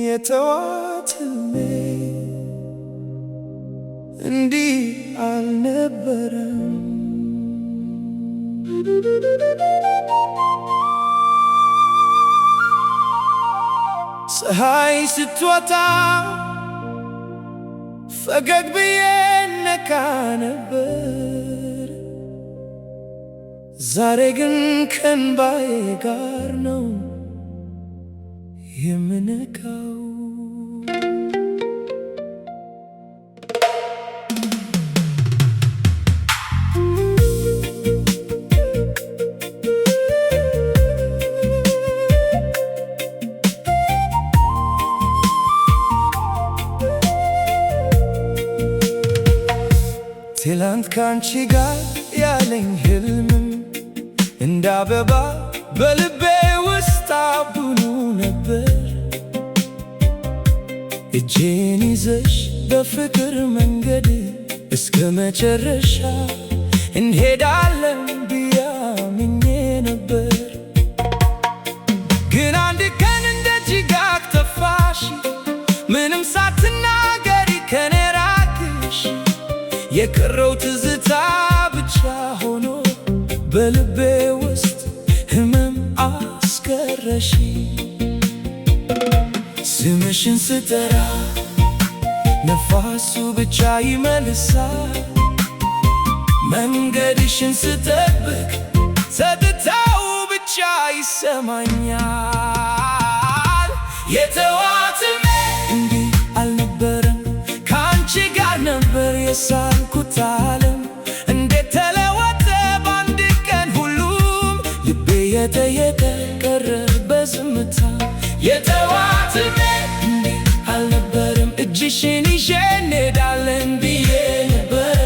የተዋት ሕልሜ እንዲህ አልነበረም። ፀሐይ ስትወጣ ፈገግ ብዬ ነካ ነበር። ዛሬ ግን ከእንባዬ ጋር ነው የምነካው። ትላንት ካንቺ ጋር ያለኝ ሕልምም እንደ አበባ በልቤ ውስጥ አብቦ ነበር። እጄን ይዘሽ በፍቅር መንገድ እስከ መጨረሻ እንሄዳለን ብዬ አምኜ ነበር። ግን አንድ ቀን እንደ ጭጋግ ጠፋሽ፣ ምንም ሳትናገሪ ከኔ ራቅሽ። የቀረው ትዝታ ብቻ ሆኖ በልቤ ውስጥ ሕመም አስቀረሽ። ስምሽን ስጠራ ነፋሱ ብቻ ይመልሳል። መንገድሽን ስጠብቅ ጸጥታው ብቻ ይሰማኛል። የተዋት ሕልሜ እንዲህ አልነበረም፣ ካንቺ ጋር ነበር የሳልኩት ዓለም። እንዴት ተለወጠ በአንድ ቀን ሁሉም፣ ልቤ የጠየቀ ቀረ በዝምታ። የተዋት ሕልሜ እንዲህ አልነበረም፣ እጅሽን ይዤ እንሄዳለን ብዬ ነበር።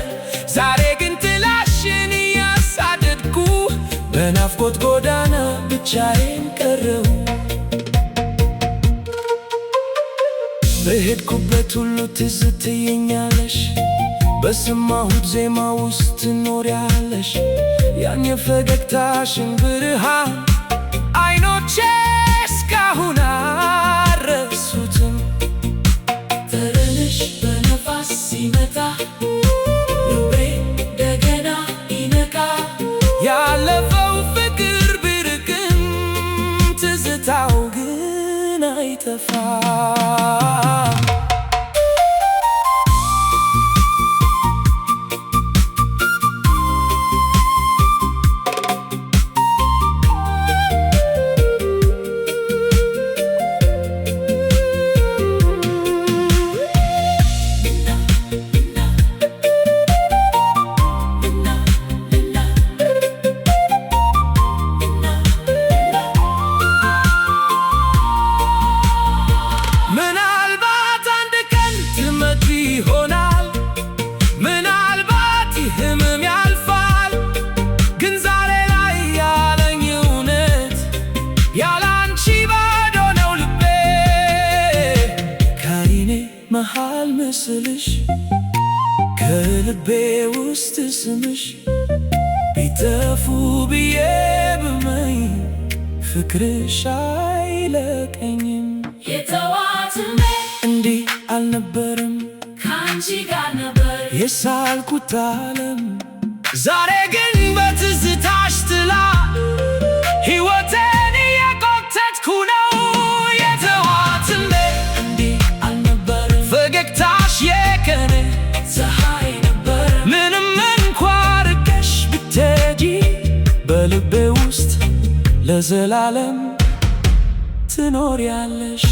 ዛሬ ግን ጥላሽን እያሳደድኩ በናፍቆት ጎዳና ብቻዬን ቀረሁ። በሄድኩበት ሁሉ ትዝ ትይኛለሽ፣ በሰማሁት ዜማ ውስጥ ትኖሪያለሽ። ያን የፈገግታሽን ብርሃን አይኖቼ እስካሁን አልረሱትም። ጠረንሽ በነፋስ ሲመታ ልቤ እንደገና ይነቃ። ያለፈው ፍቅር ቢርቅም ትዝታው ግን አይጠፋም። መሃል ምስልሽ ከልቤ ውስጥ ስምሽ ቢጠፉ ብዬ ብመኝ ፍቅርሽ አይለቀኝም። የተዋት ሕልሜ እንዲህ አልነበረም፣ ካንቺ ጋር ነበር የሳልኩት ዓለም። ዛሬ ግን በትዝታሽ ጥላ ሕይወቴን እየጎተትኩ ነው። የተዋት ሕልሜ እንዲህ አልነበረም፣ ፈገግታሽ የቀኔ ፀሐይ ነበር። ምንም እንኳ ርቀሽ ብትሄጂ በልቤ ውስጥ ለዘላለም ትኖሪያለሽ።